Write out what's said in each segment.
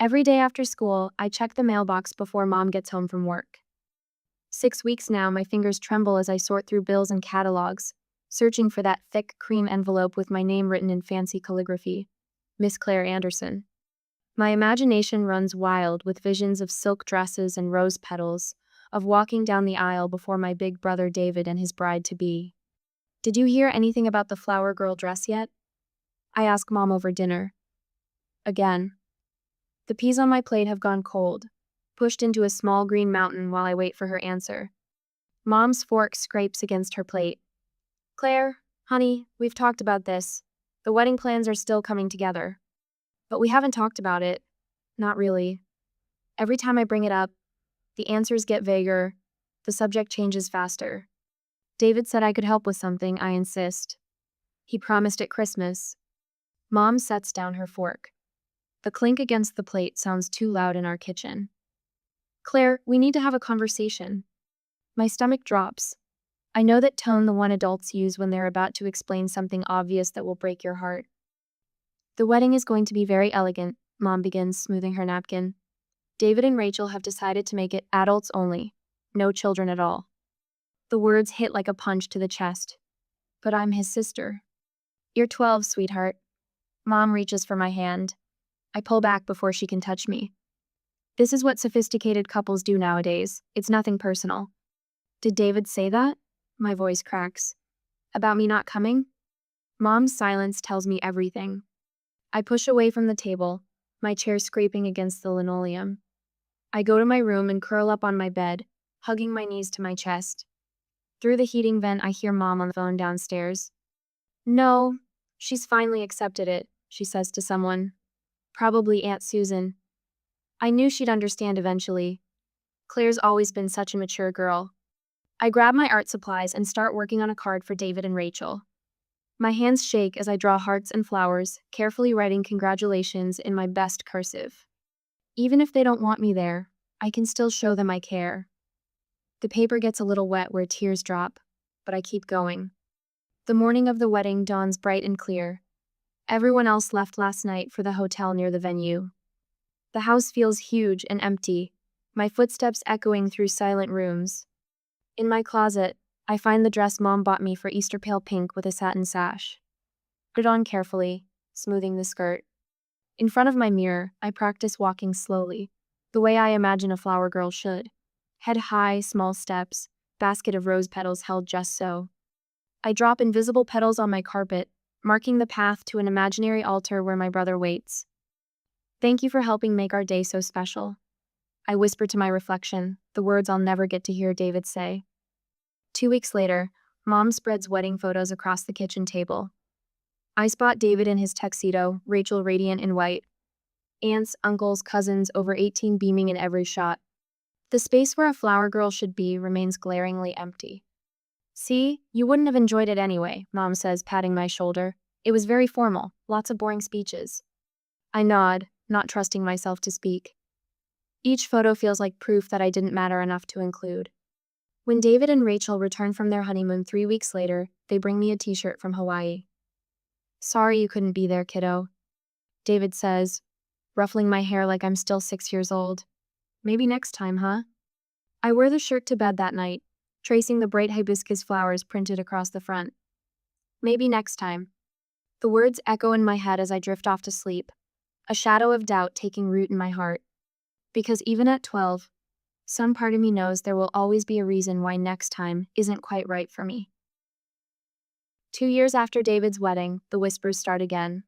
Every day after school, I check the mailbox before Mom gets home from work. 6 weeks now, my fingers tremble as I sort through bills and catalogs, searching for that thick cream envelope with my name written in fancy calligraphy, Miss Claire Anderson. My imagination runs wild with visions of silk dresses and rose petals, of walking down the aisle before my big brother David and his bride-to-be. Did you hear anything about the flower girl dress yet? I ask Mom over dinner. Again. The peas on my plate have gone cold, pushed into a small green mountain while I wait for her answer. Mom's fork scrapes against her plate. Claire, honey, we've talked about this. The wedding plans are still coming together. But we haven't talked about it. Not really. Every time I bring it up, the answers get vaguer, the subject changes faster. David said I could help with something, I insist. He promised at Christmas. Mom sets down her fork. The clink against the plate sounds too loud in our kitchen. Claire, we need to have a conversation. My stomach drops. I know that tone the one adults use when they're about to explain something obvious that will break your heart. The wedding is going to be very elegant, Mom begins, smoothing her napkin. David and Rachel have decided to make it adults only, no children at all. The words hit like a punch to the chest. But I'm his sister. You're 12, sweetheart. Mom reaches for my hand. I pull back before she can touch me. This is what sophisticated couples do nowadays. It's nothing personal. Did David say that? My voice cracks. About me not coming? Mom's silence tells me everything. I push away from the table, my chair scraping against the linoleum. I go to my room and curl up on my bed, hugging my knees to my chest. Through the heating vent, I hear Mom on the phone downstairs. No, she's finally accepted it, she says to someone. Probably Aunt Susan. I knew she'd understand eventually. Claire's always been such a mature girl. I grab my art supplies and start working on a card for David and Rachel. My hands shake as I draw hearts and flowers, carefully writing congratulations in my best cursive. Even if they don't want me there, I can still show them I care. The paper gets a little wet where tears drop, but I keep going. The morning of the wedding dawns bright and clear. Everyone else left last night for the hotel near the venue. The house feels huge and empty, my footsteps echoing through silent rooms. In my closet, I find the dress Mom bought me for Easter pale pink with a satin sash. Put it on carefully, smoothing the skirt. In front of my mirror, I practice walking slowly, the way I imagine a flower girl should. Head high, small steps, basket of rose petals held just so. I drop invisible petals on my carpet, marking the path to an imaginary altar where my brother waits. Thank you for helping make our day so special. I whisper to my reflection, the words I'll never get to hear David say. 2 weeks later, Mom spreads wedding photos across the kitchen table. I spot David in his tuxedo, Rachel radiant in white. Aunts, uncles, cousins, over 18 beaming in every shot. The space where a flower girl should be remains glaringly empty. See, you wouldn't have enjoyed it anyway, Mom says, patting my shoulder. It was very formal, lots of boring speeches. I nod, not trusting myself to speak. Each photo feels like proof that I didn't matter enough to include. When David and Rachel return from their honeymoon 3 weeks later, they bring me a t-shirt from Hawaii. Sorry you couldn't be there, kiddo, David says, ruffling my hair like I'm still 6 years old. Maybe next time, huh? I wear the shirt to bed that night, tracing the bright hibiscus flowers printed across the front. Maybe next time. The words echo in my head as I drift off to sleep, a shadow of doubt taking root in my heart. Because even at 12, some part of me knows there will always be a reason why next time isn't quite right for me. 2 years after David's wedding, the whispers start again.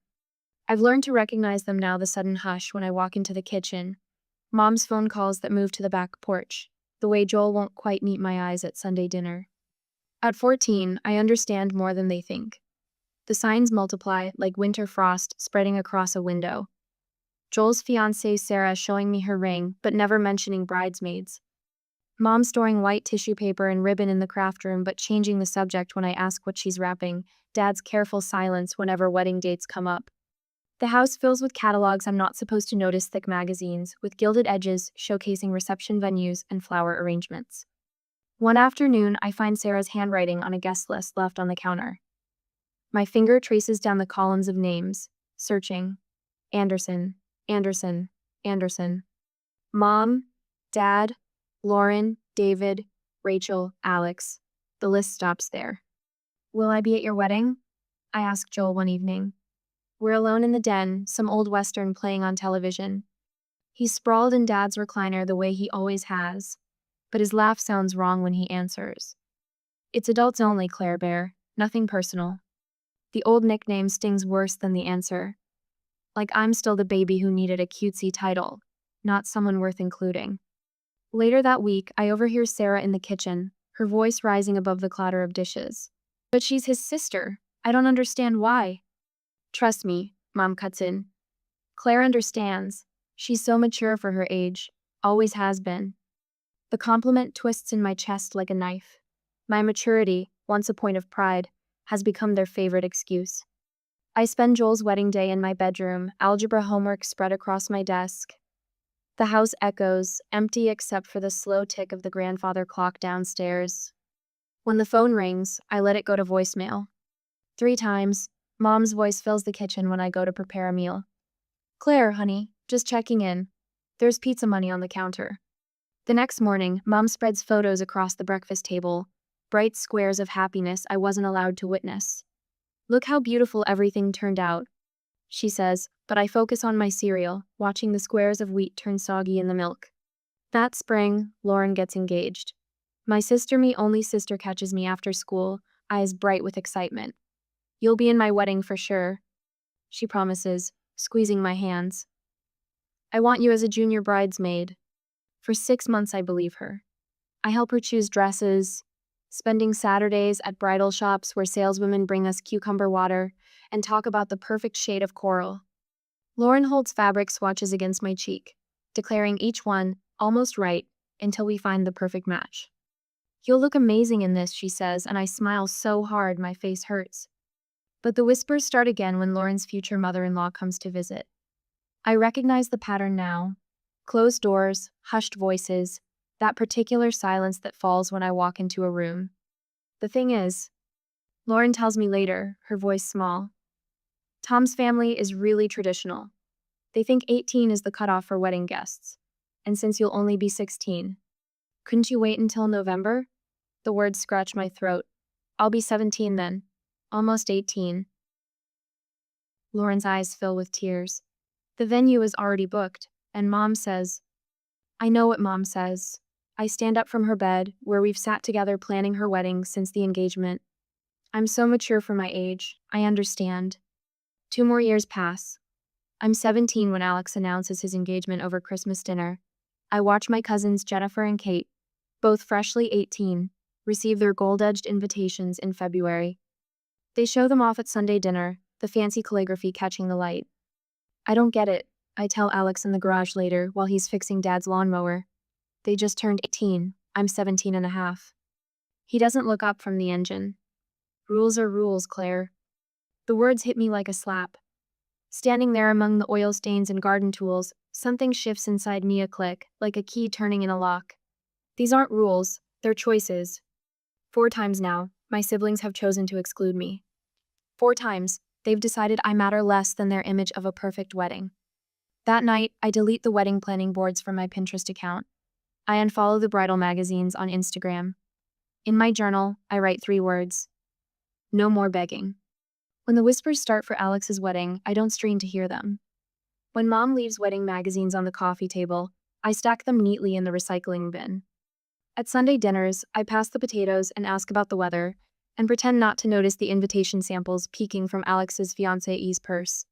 I've learned to recognize them now, the sudden hush when I walk into the kitchen, Mom's phone calls that move to the back porch, the way Joel won't quite meet my eyes at Sunday dinner. At 14, I understand more than they think. The signs multiply like winter frost spreading across a window. Joel's fiancée Sarah showing me her ring, but never mentioning bridesmaids. Mom storing white tissue paper and ribbon in the craft room but changing the subject when I ask what she's wrapping. Dad's careful silence whenever wedding dates come up. The house fills with catalogs I'm not supposed to notice, thick magazines with gilded edges showcasing reception venues and flower arrangements. One afternoon, I find Sarah's handwriting on a guest list left on the counter. My finger traces down the columns of names, searching. Anderson, Anderson, Anderson. Mom, Dad, Lauren, David, Rachel, Alex. The list stops there. Will I be at your wedding? I asked Joel one evening. We're alone in the den, some old western playing on television. He's sprawled in Dad's recliner the way he always has, but his laugh sounds wrong when he answers. It's adults only, Claire Bear, nothing personal. The old nickname stings worse than the answer. Like I'm still the baby who needed a cutesy title, not someone worth including. Later that week, I overhear Sarah in the kitchen, her voice rising above the clatter of dishes. But she's his sister. I don't understand why. Trust me, Mom cuts in. Claire understands. She's so mature for her age. Always has been. The compliment twists in my chest like a knife. My maturity, once a point of pride, has become their favorite excuse. I spend Joel's wedding day in my bedroom, algebra homework spread across my desk. The house echoes, empty except for the slow tick of the grandfather clock downstairs. When the phone rings, I let it go to voicemail. 3 times, Mom's voice fills the kitchen when I go to prepare a meal. Claire, honey, just checking in. There's pizza money on the counter. The next morning, Mom spreads photos across the breakfast table, bright squares of happiness I wasn't allowed to witness. Look how beautiful everything turned out, she says, but I focus on my cereal, watching the squares of wheat turn soggy in the milk. That spring, Lauren gets engaged. My me only sister catches me after school, eyes bright with excitement. You'll be in my wedding for sure, she promises, squeezing my hands. I want you as a junior bridesmaid. For 6 months I believe her. I help her choose dresses, spending Saturdays at bridal shops where saleswomen bring us cucumber water and talk about the perfect shade of coral. Lauren holds fabric swatches against my cheek, declaring each one almost right until we find the perfect match. You'll look amazing in this, she says, and I smile so hard my face hurts. But the whispers start again when Lauren's future mother-in-law comes to visit. I recognize the pattern now. Closed doors, hushed voices, that particular silence that falls when I walk into a room. The thing is, Lauren tells me later, her voice small, Tom's family is really traditional. They think 18 is the cutoff for wedding guests. And since you'll only be 16, couldn't you wait until November? The words scratch my throat. I'll be 17 then. Almost 18. Lauren's eyes fill with tears. The venue is already booked, and Mom says, I know what Mom says. I stand up from her bed, where we've sat together planning her wedding since the engagement. I'm so mature for my age. I understand. 2 more years pass. I'm 17 when Alex announces his engagement over Christmas dinner. I watch my cousins Jennifer and Kate, both freshly 18, receive their gold-edged invitations in February. They show them off at Sunday dinner, the fancy calligraphy catching the light. I don't get it, I tell Alex in the garage later while he's fixing Dad's lawnmower. They just turned 18, I'm 17 and a half. He doesn't look up from the engine. Rules are rules, Claire. The words hit me like a slap. Standing there among the oil stains and garden tools, something shifts inside me a click, like a key turning in a lock. These aren't rules, they're choices. 4 times now, my siblings have chosen to exclude me. 4 times, they've decided I matter less than their image of a perfect wedding. That night, I delete the wedding planning boards from my Pinterest account. I unfollow the bridal magazines on Instagram. In my journal, I write 3 words. No more begging. When the whispers start for Alex's wedding, I don't strain to hear them. When Mom leaves wedding magazines on the coffee table, I stack them neatly in the recycling bin. At Sunday dinners, I pass the potatoes and ask about the weather, and pretend not to notice the invitation samples peeking from Alex's fiancée's purse.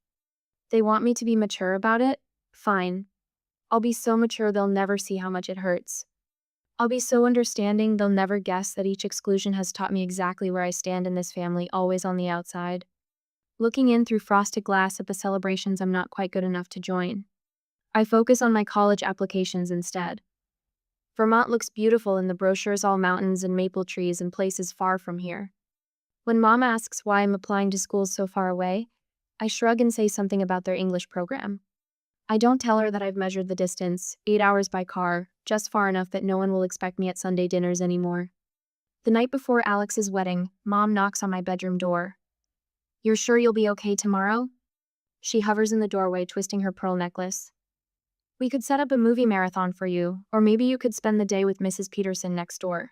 They want me to be mature about it? Fine. I'll be so mature they'll never see how much it hurts. I'll be so understanding they'll never guess that each exclusion has taught me exactly where I stand in this family, always on the outside. Looking in through frosted glass at the celebrations I'm not quite good enough to join. I focus on my college applications instead. Vermont looks beautiful in the brochures, all mountains and maple trees and places far from here. When Mom asks why I'm applying to schools so far away, I shrug and say something about their English program. I don't tell her that I've measured the distance, 8 hours by car, just far enough that no one will expect me at Sunday dinners anymore. The night before Alex's wedding, Mom knocks on my bedroom door. You're sure you'll be okay tomorrow? She hovers in the doorway, twisting her pearl necklace. We could set up a movie marathon for you, or maybe you could spend the day with Mrs. Peterson next door.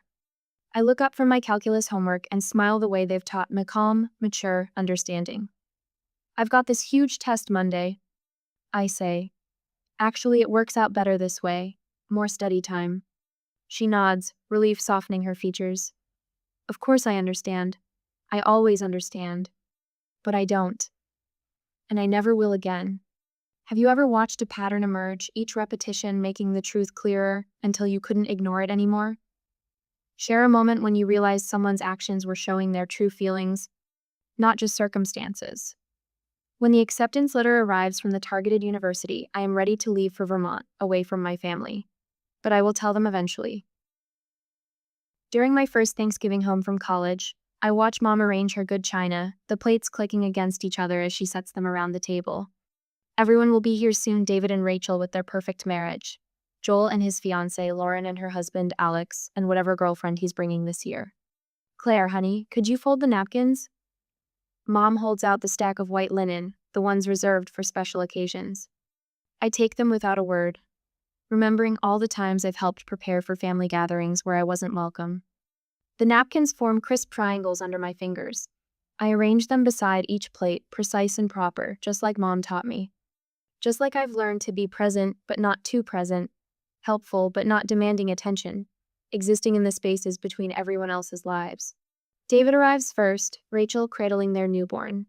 I look up from my calculus homework and smile the way they've taught me calm, mature understanding. I've got this huge test Monday, I say. Actually, it works out better this way. More study time. She nods, relief softening her features. Of course I understand. I always understand. But I don't. And I never will again. Have you ever watched a pattern emerge, each repetition making the truth clearer until you couldn't ignore it anymore? Share a moment when you realized someone's actions were showing their true feelings, not just circumstances. When the acceptance letter arrives from the targeted university, I am ready to leave for Vermont, away from my family. But I will tell them eventually. During my first Thanksgiving home from college, I watch Mom arrange her good china, the plates clicking against each other as she sets them around the table. Everyone will be here soon, David and Rachel with their perfect marriage. Joel and his fiancée, Lauren, and her husband, Alex, and whatever girlfriend he's bringing this year. Claire, honey, could you fold the napkins? Mom holds out the stack of white linen, the ones reserved for special occasions. I take them without a word, remembering all the times I've helped prepare for family gatherings where I wasn't welcome. The napkins form crisp triangles under my fingers. I arrange them beside each plate, precise and proper, just like Mom taught me. Just like I've learned to be present, but not too present, helpful, but not demanding attention, existing in the spaces between everyone else's lives. David arrives first, Rachel cradling their newborn.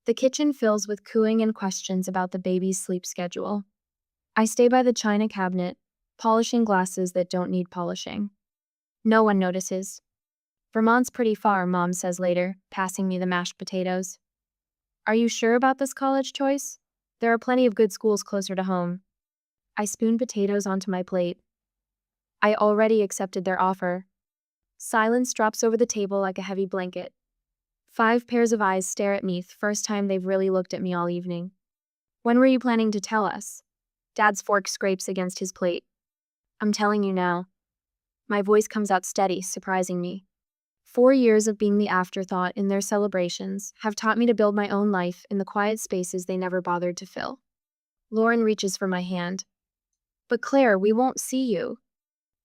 The kitchen fills with cooing and questions about the baby's sleep schedule. I stay by the china cabinet, polishing glasses that don't need polishing. No one notices. Vermont's pretty far, Mom says later, passing me the mashed potatoes. Are you sure about this college choice? There are plenty of good schools closer to home. I spoon potatoes onto my plate. I already accepted their offer. Silence drops over the table like a heavy blanket. 5 pairs of eyes stare at me, the first time they've really looked at me all evening. When were you planning to tell us? Dad's fork scrapes against his plate. I'm telling you now. My voice comes out steady, surprising me. 4 years of being the afterthought in their celebrations have taught me to build my own life in the quiet spaces they never bothered to fill. Lauren reaches for my hand. But Claire, we won't see you.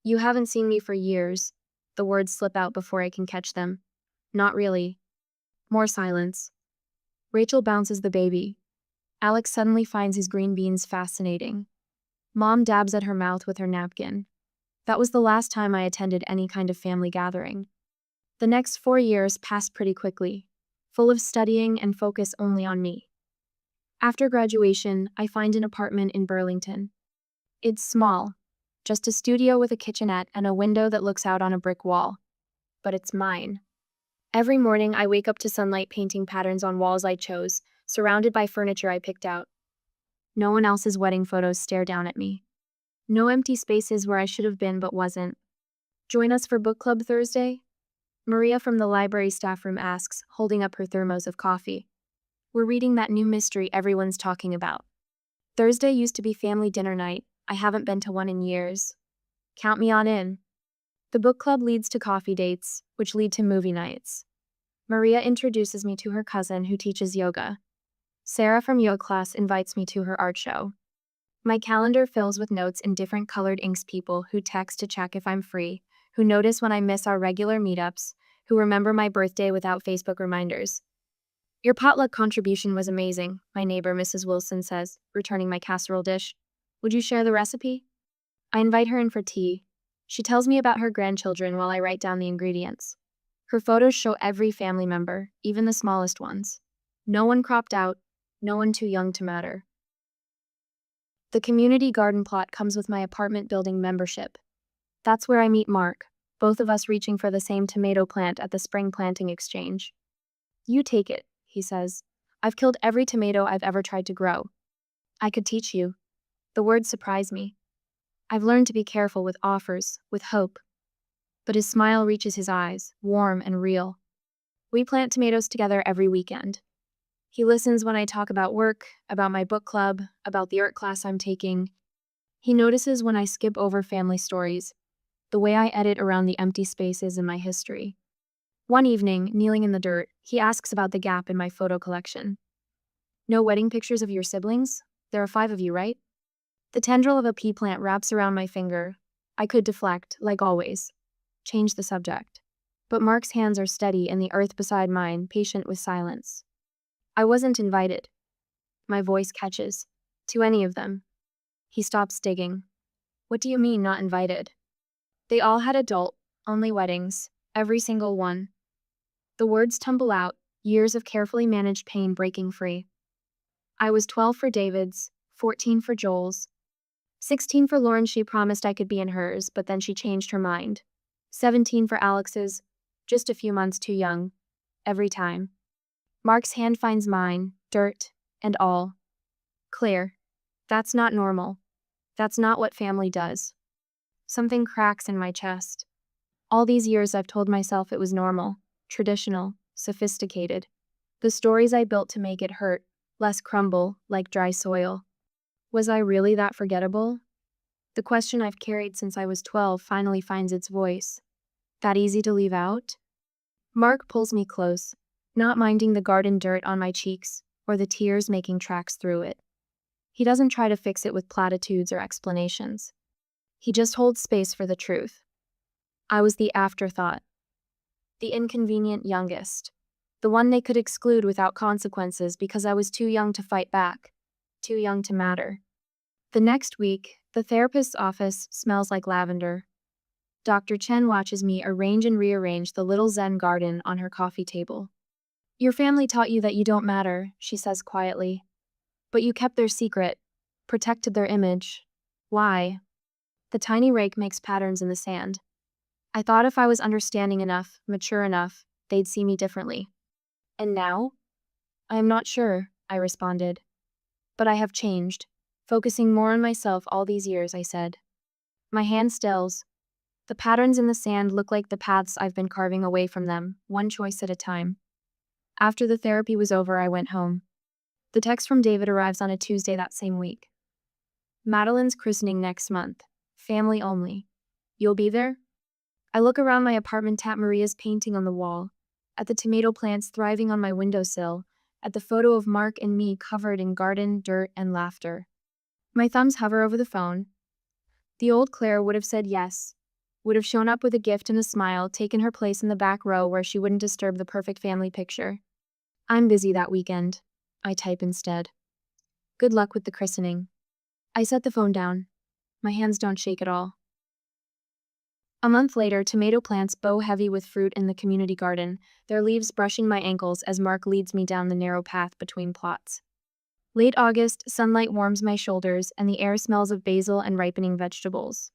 You haven't seen me for years. The words slip out before I can catch them. Not really. More silence. Rachel bounces the baby. Alex suddenly finds his green beans fascinating. Mom dabs at her mouth with her napkin. That was the last time I attended any kind of family gathering. The next 4 years passed pretty quickly, full of studying and focus only on me. After graduation, I find an apartment in Burlington. It's small, just a studio with a kitchenette and a window that looks out on a brick wall. But it's mine. Every morning, I wake up to sunlight painting patterns on walls I chose, surrounded by furniture I picked out. No one else's wedding photos stare down at me. No empty spaces where I should have been but wasn't. Join us for book club Thursday? Maria from the library staff room asks, holding up her thermos of coffee. We're reading that new mystery everyone's talking about. Thursday used to be family dinner night. I haven't been to one in years. Count me on in. The book club leads to coffee dates, which lead to movie nights. Maria introduces me to her cousin who teaches yoga. Sarah from yoga class invites me to her art show. My calendar fills with notes in different colored inks, people who text to check if I'm free, who notice when I miss our regular meetups, who remember my birthday without Facebook reminders. Your potluck contribution was amazing, my neighbor Mrs. Wilson says, returning my casserole dish. Would you share the recipe? I invite her in for tea. She tells me about her grandchildren while I write down the ingredients. Her photos show every family member, even the smallest ones. No one cropped out, no one too young to matter. The community garden plot comes with my apartment building membership. That's where I meet Mark, both of us reaching for the same tomato plant at the spring planting exchange. You take it, he says. I've killed every tomato I've ever tried to grow. I could teach you. The words surprise me. I've learned to be careful with offers, with hope. But his smile reaches his eyes, warm and real. We plant tomatoes together every weekend. He listens when I talk about work, about my book club, about the art class I'm taking. He notices when I skip over family stories, the way I edit around the empty spaces in my history. One evening, kneeling in the dirt, he asks about the gap in my photo collection. No wedding pictures of your siblings? There are 5 of you, right? The tendril of a pea plant wraps around my finger. I could deflect, like always. Change the subject. But Mark's hands are steady and the earth beside mine, patient with silence. I wasn't invited. My voice catches. To any of them. He stops digging. What do you mean, not invited? They all had adult-only weddings. Every single one. The words tumble out, years of carefully managed pain breaking free. I was 12 for David's, 14 for Joel's, 16 for Lauren. She promised I could be in hers, but then she changed her mind. 17 for Alex's, just a few months too young. Every time. Mark's hand finds mine, dirt, and all. Claire. That's not normal. That's not what family does. Something cracks in my chest. All these years I've told myself it was normal, traditional, sophisticated. The stories I built to make it hurt, less crumble, like dry soil. Was I really that forgettable? The question I've carried since I was 12 finally finds its voice. That easy to leave out? Mark pulls me close, not minding the garden dirt on my cheeks, or the tears making tracks through it. He doesn't try to fix it with platitudes or explanations. He just holds space for the truth. I was the afterthought. The inconvenient youngest. The one they could exclude without consequences because I was too young to fight back. Too young to matter. The next week, the therapist's office smells like lavender. Dr. Chen watches me arrange and rearrange the little Zen garden on her coffee table. Your family taught you that you don't matter, she says quietly. But you kept their secret, protected their image. Why? The tiny rake makes patterns in the sand. I thought if I was understanding enough, mature enough, they'd see me differently. And now? I am not sure, I responded. But I have changed, focusing more on myself all these years, I said. My hand stills. The patterns in the sand look like the paths I've been carving away from them, one choice at a time. After the therapy was over, I went home. The text from David arrives on a Tuesday that same week. Madeline's christening next month. Family only. You'll be there? I look around my apartment at Maria's painting on the wall, at the tomato plants thriving on my windowsill, at the photo of Mark and me covered in garden, dirt, and laughter. My thumbs hover over the phone. The old Claire would have said yes, would have shown up with a gift and a smile, taken her place in the back row where she wouldn't disturb the perfect family picture. I'm busy that weekend, I type instead. Good luck with the christening. I set the phone down. My hands don't shake at all. A month later, tomato plants bow heavy with fruit in the community garden, their leaves brushing my ankles as Mark leads me down the narrow path between plots. Late August, sunlight warms my shoulders and the air smells of basil and ripening vegetables.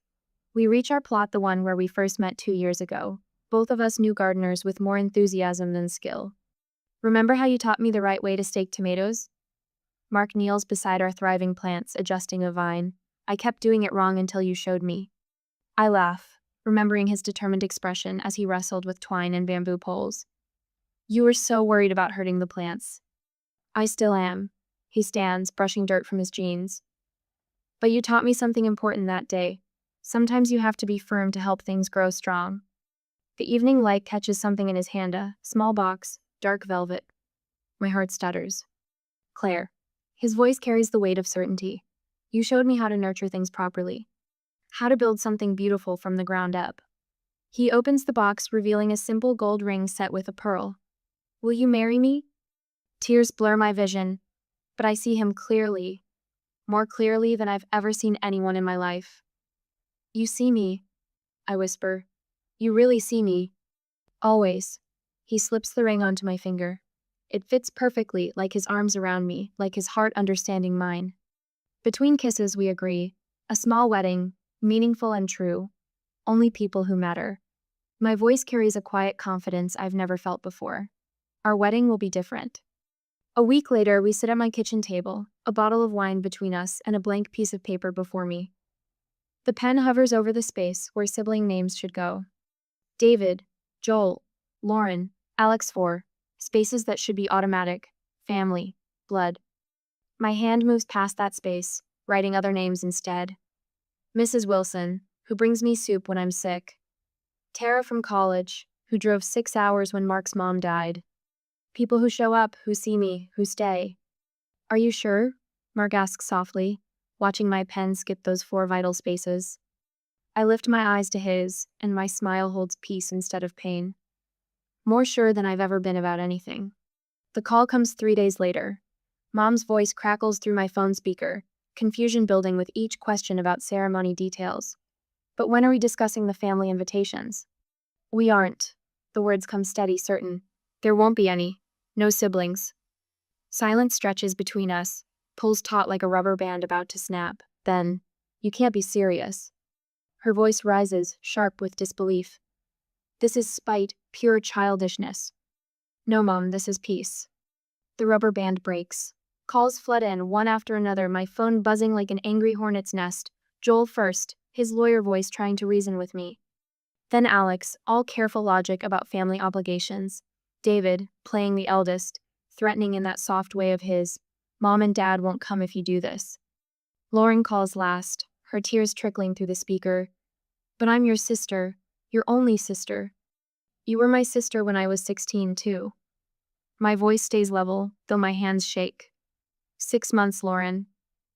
We reach our plot, the one where we first met 2 years ago, both of us new gardeners with more enthusiasm than skill. Remember how you taught me the right way to stake tomatoes? Mark kneels beside our thriving plants, adjusting a vine. I kept doing it wrong until you showed me. I laugh, remembering his determined expression as he wrestled with twine and bamboo poles. You were so worried about hurting the plants. I still am. He stands, brushing dirt from his jeans. But you taught me something important that day. Sometimes you have to be firm to help things grow strong. The evening light catches something in his hand, a small box, dark velvet. My heart stutters. Claire. His voice carries the weight of certainty. You showed me how to nurture things properly. How to build something beautiful from the ground up. He opens the box, revealing a simple gold ring set with a pearl. Will you marry me? Tears blur my vision, but I see him clearly, more clearly than I've ever seen anyone in my life. You see me, I whisper. You really see me. Always. He slips the ring onto my finger. It fits perfectly, like his arms around me, like his heart understanding mine. Between kisses, we agree. A small wedding, meaningful and true. Only people who matter. My voice carries a quiet confidence I've never felt before. Our wedding will be different. A week later, we sit at my kitchen table, a bottle of wine between us and a blank piece of paper before me. The pen hovers over the space where sibling names should go. David, Joel, Lauren, Alex 4, spaces that should be automatic, family, blood. My hand moves past that space, writing other names instead. Mrs. Wilson, who brings me soup when I'm sick. Tara from college, who drove 6 hours when Mark's mom died. People who show up, who see me, who stay. Are you sure? Mark asks softly, watching my pen skip those 4 vital spaces. I lift my eyes to his, and my smile holds peace instead of pain. More sure than I've ever been about anything. The call comes 3 days later. Mom's voice crackles through my phone speaker, confusion building with each question about ceremony details. But when are we discussing the family invitations? We aren't. The words come steady, certain. There won't be any. No siblings. Silence stretches between us, pulls taut like a rubber band about to snap. Then, you can't be serious. Her voice rises, sharp with disbelief. This is spite, pure childishness. No, Mom, this is peace. The rubber band breaks. Calls flood in, one after another, my phone buzzing like an angry hornet's nest. Joel first, his lawyer voice trying to reason with me. Then Alex, all careful logic about family obligations. David, playing the eldest, threatening in that soft way of his. Mom and Dad won't come if you do this. Lauren calls last, her tears trickling through the speaker. But I'm your sister, your only sister. You were my sister when I was 16, too. My voice stays level, though my hands shake. 6 months, Lauren.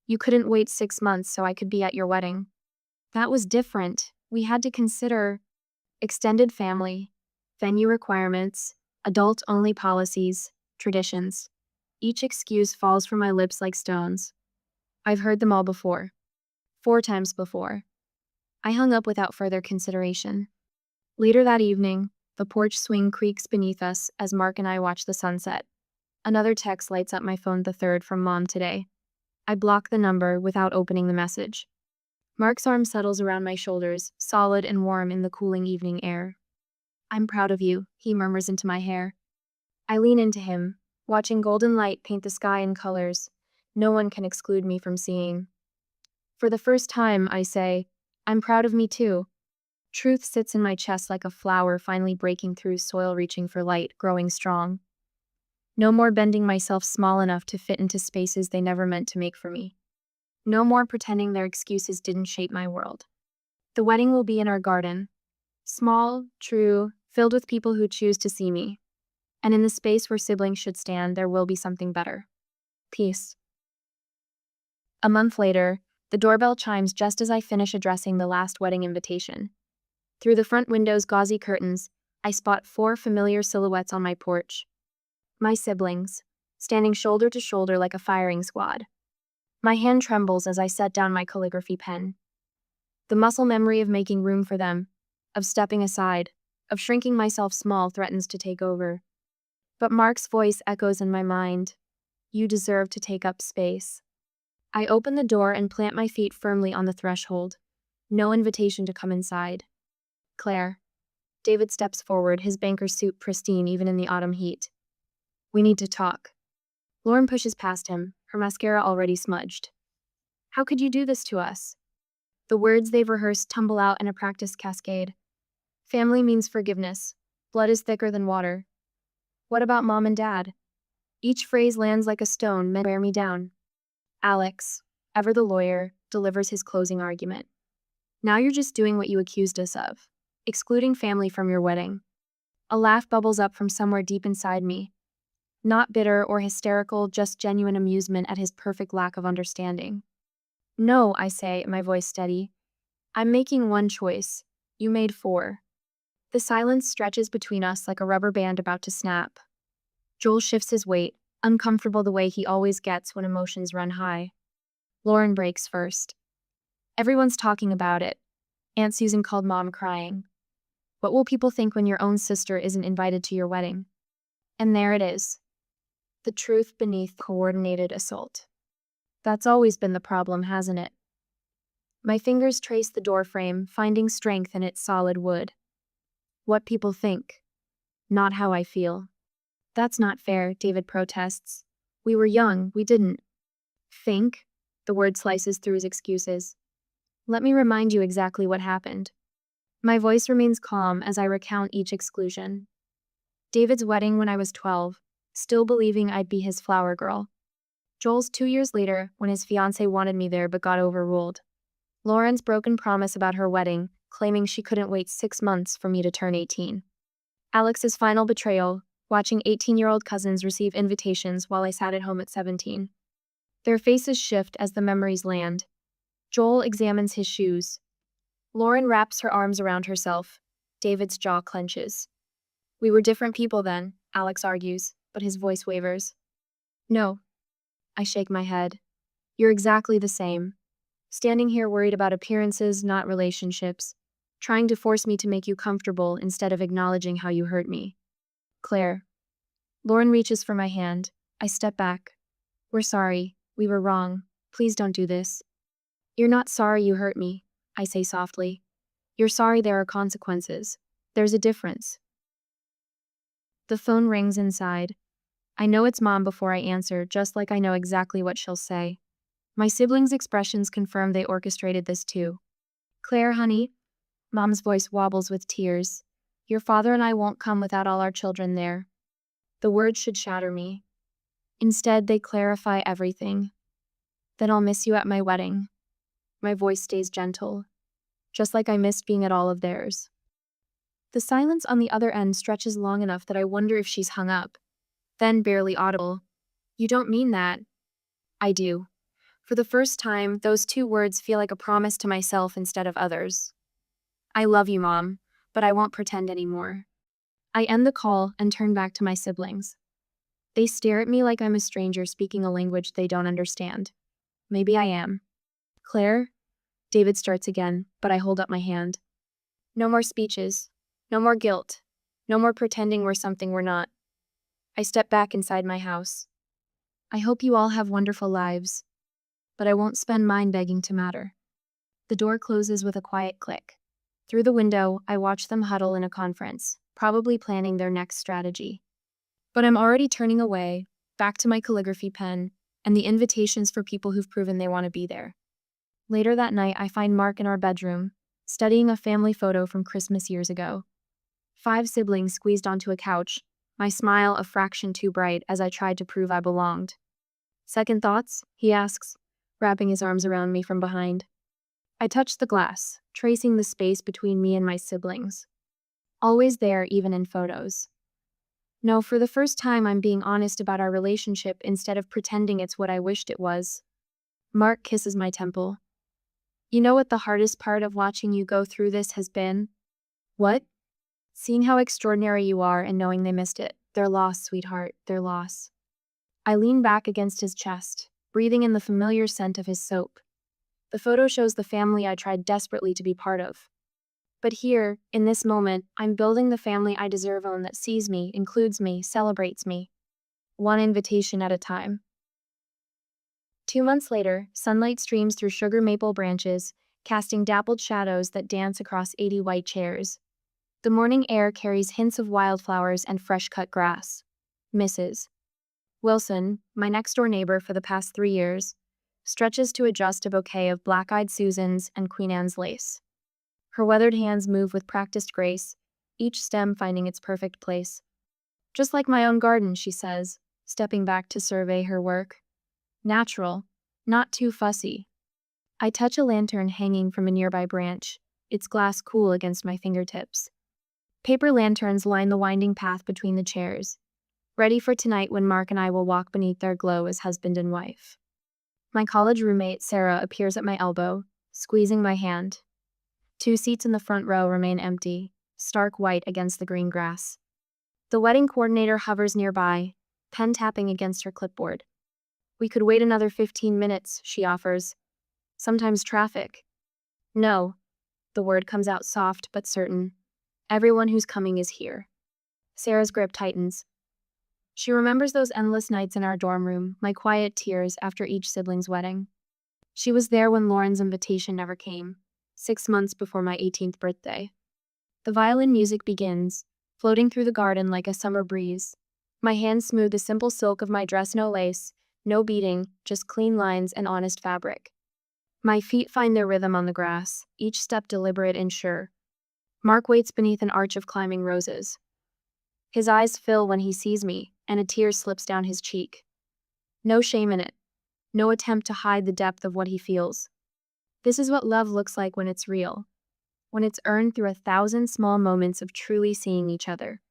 You couldn't wait 6 months so I could be at your wedding. That was different. We had to consider extended family, venue requirements, adult-only policies, traditions. Each excuse falls from my lips like stones. I've heard them all before. 4 times before. I hung up without further consideration. Later that evening, the porch swing creaks beneath us as Mark and I watch the sunset. Another text lights up my phone, the third from Mom today. I block the number without opening the message. Mark's arm settles around my shoulders, solid and warm in the cooling evening air. I'm proud of you, he murmurs into my hair. I lean into him, watching golden light paint the sky in colors no one can exclude me from seeing. For the first time, I say, I'm proud of me too. Truth sits in my chest like a flower finally breaking through soil, reaching for light, growing strong. No more bending myself small enough to fit into spaces they never meant to make for me. No more pretending their excuses didn't shape my world. The wedding will be in our garden. Small, true, filled with people who choose to see me. And in the space where siblings should stand, there will be something better. Peace. A month later, the doorbell chimes just as I finish addressing the last wedding invitation. Through the front window's gauzy curtains, I spot 4 familiar silhouettes on my porch. My siblings, standing shoulder to shoulder like a firing squad. My hand trembles as I set down my calligraphy pen. The muscle memory of making room for them, of stepping aside, of shrinking myself small threatens to take over. But Mark's voice echoes in my mind. You deserve to take up space. I open the door and plant my feet firmly on the threshold. No invitation to come inside. Claire. David steps forward, his banker suit pristine even in the autumn heat. We need to talk. Lauren pushes past him, her mascara already smudged. How could you do this to us? The words they've rehearsed tumble out in a practiced cascade. Family means forgiveness. Blood is thicker than water. What about Mom and Dad? Each phrase lands like a stone meant to wear me down. Alex, ever the lawyer, delivers his closing argument. Now you're just doing what you accused us of. Excluding family from your wedding. A laugh bubbles up from somewhere deep inside me. Not bitter or hysterical, just genuine amusement at his perfect lack of understanding. No, I say, my voice steady. I'm making one choice. You made 4. The silence stretches between us like a rubber band about to snap. Joel shifts his weight, uncomfortable the way he always gets when emotions run high. Lauren breaks first. Everyone's talking about it. Aunt Susan called Mom crying. What will people think when your own sister isn't invited to your wedding? And there it is. The truth beneath coordinated assault. That's always been the problem, hasn't it? My fingers trace the doorframe, finding strength in its solid wood. What people think, not how I feel. That's not fair, David protests. We were young, we didn't think. The word slices through his excuses. Let me remind you exactly what happened. My voice remains calm as I recount each exclusion. David's wedding when I was 12, still believing I'd be his flower girl. Joel's 2 years later, when his fiancé wanted me there but got overruled. Lauren's broken promise about her wedding, claiming she couldn't wait 6 months for me to turn 18. Alex's final betrayal, watching 18-year-old cousins receive invitations while I sat at home at 17. Their faces shift as the memories land, Joel examines his shoes. Lauren wraps her arms around herself. David's jaw clenches. We were different people then, Alex argues, but his voice wavers. No. I shake my head. You're exactly the same. Standing here worried about appearances, not relationships. Trying to force me to make you comfortable instead of acknowledging how you hurt me. Claire. Lauren reaches for my hand. I step back. We're sorry. We were wrong. Please don't do this. You're not sorry you hurt me, I say softly. You're sorry there are consequences. There's a difference. The phone rings inside. I know it's Mom before I answer, just like I know exactly what she'll say. My siblings' expressions confirm they orchestrated this too. Claire, honey. Mom's voice wobbles with tears. Your father and I won't come without all our children there. The words should shatter me. Instead, they clarify everything. Then I'll miss you at my wedding. My voice stays gentle, just like I missed being at all of theirs. The silence on the other end stretches long enough that I wonder if she's hung up. Then, barely audible, you don't mean that. I do. For the first time, those two words feel like a promise to myself instead of others. I love you, Mom, but I won't pretend anymore. I end the call and turn back to my siblings. They stare at me like I'm a stranger speaking a language they don't understand. Maybe I am. Claire? David starts again, but I hold up my hand. No more speeches. No more guilt. No more pretending we're something we're not. I step back inside my house. I hope you all have wonderful lives, but I won't spend mine begging to matter. The door closes with a quiet click. Through the window, I watch them huddle in a conference, probably planning their next strategy. But I'm already turning away, back to my calligraphy pen, and the invitations for people who've proven they want to be there. Later that night, I find Mark in our bedroom, studying a family photo from Christmas years ago. 5 siblings squeezed onto a couch, my smile a fraction too bright as I tried to prove I belonged. Second thoughts? He asks, wrapping his arms around me from behind. I touch the glass, tracing the space between me and my siblings. Always there, even in photos. No, for the first time I'm being honest about our relationship instead of pretending it's what I wished it was. Mark kisses my temple. You know what the hardest part of watching you go through this has been? What? Seeing how extraordinary you are and knowing they missed it. Their loss, sweetheart, their loss. I lean back against his chest, breathing in the familiar scent of his soap. The photo shows the family I tried desperately to be part of. But here, in this moment, I'm building the family I deserve on that sees me, includes me, celebrates me. One invitation at a time. 2 months later, sunlight streams through sugar maple branches, casting dappled shadows that dance across 80 white chairs. The morning air carries hints of wildflowers and fresh-cut grass. Mrs. Wilson, my next-door neighbor for the past 3 years, stretches to adjust a bouquet of black-eyed Susans and Queen Anne's lace. Her weathered hands move with practiced grace, each stem finding its perfect place. Just like my own garden, she says, stepping back to survey her work. Natural, not too fussy. I touch a lantern hanging from a nearby branch, its glass cool against my fingertips. Paper lanterns line the winding path between the chairs, ready for tonight when Mark and I will walk beneath their glow as husband and wife. My college roommate, Sarah, appears at my elbow, squeezing my hand. 2 seats in the front row remain empty, stark white against the green grass. The wedding coordinator hovers nearby, pen tapping against her clipboard. We could wait another 15 minutes, she offers. Sometimes traffic. No. The word comes out soft but certain. Everyone who's coming is here. Sarah's grip tightens. She remembers those endless nights in our dorm room, my quiet tears after each sibling's wedding. She was there when Lauren's invitation never came, 6 months before my 18th birthday. The violin music begins, floating through the garden like a summer breeze. My hands smooth the simple silk of my dress, no lace, no beading, just clean lines and honest fabric. My feet find their rhythm on the grass, each step deliberate and sure. Mark waits beneath an arch of climbing roses. His eyes fill when he sees me, and a tear slips down his cheek. No shame in it. No attempt to hide the depth of what he feels. This is what love looks like when it's real. When it's earned through 1,000 small moments of truly seeing each other.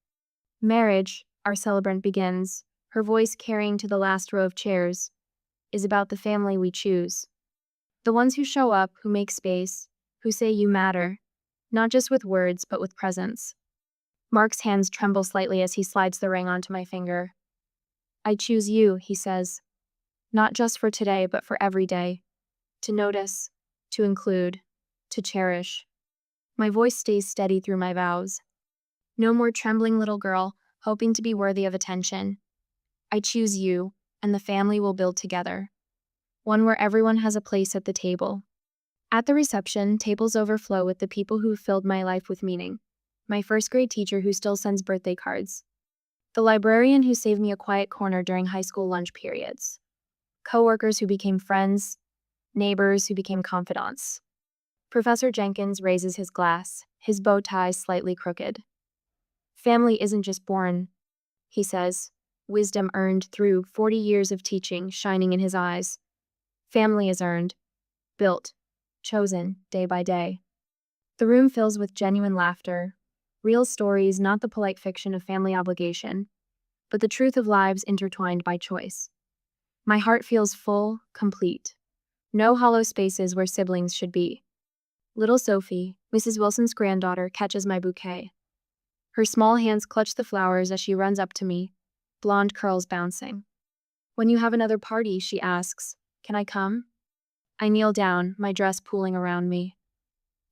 Marriage, our celebrant begins, her voice carrying to the last row of chairs, is about the family we choose. The ones who show up, who make space, who say you matter, not just with words, but with presence. Mark's hands tremble slightly as he slides the ring onto my finger. I choose you, he says, not just for today, but for every day. To notice, to include, to cherish. My voice stays steady through my vows. No more trembling little girl, hoping to be worthy of attention. I choose you, and the family will build together. One where everyone has a place at the table. At the reception, tables overflow with the people who filled my life with meaning. My first grade teacher who still sends birthday cards. The librarian who saved me a quiet corner during high school lunch periods. Coworkers who became friends. Neighbors who became confidants. Professor Jenkins raises his glass, his bow tie slightly crooked. Family isn't just born, he says, wisdom earned through 40 years of teaching shining in his eyes. Family is earned, built, chosen, day by day. The room fills with genuine laughter, real stories, not the polite fiction of family obligation, but the truth of lives intertwined by choice. My heart feels full, complete. No hollow spaces where siblings should be. Little Sophie, Mrs. Wilson's granddaughter, catches my bouquet. Her small hands clutch the flowers as she runs up to me, blonde curls bouncing. When you have another party, she asks, can I come? I kneel down, my dress pooling around me.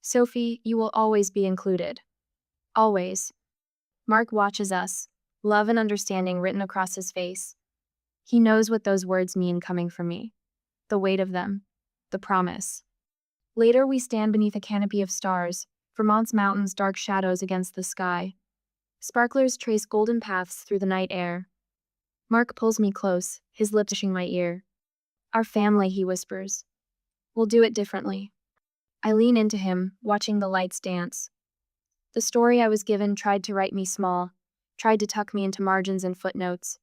Sophie, you will always be included. Always. Mark watches us, love and understanding written across his face. He knows what those words mean coming from me. The weight of them. The promise. Later we stand beneath a canopy of stars, Vermont's mountains dark shadows against the sky. Sparklers trace golden paths through the night air. Mark pulls me close, his lips touching my ear. Our family, he whispers. We'll do it differently. I lean into him, watching the lights dance. The story I was given tried to write me small, tried to tuck me into margins and footnotes.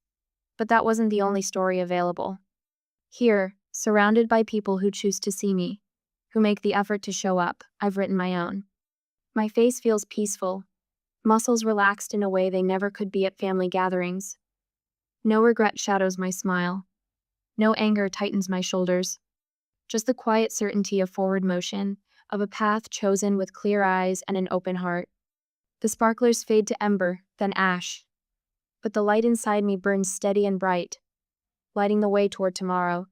But that wasn't the only story available. Here, surrounded by people who choose to see me, who make the effort to show up, I've written my own. My face feels peaceful, muscles relaxed in a way they never could be at family gatherings. No regret shadows my smile. No anger tightens my shoulders. Just the quiet certainty of forward motion, of a path chosen with clear eyes and an open heart. The sparklers fade to ember, then ash. But the light inside me burns steady and bright, lighting the way toward tomorrow.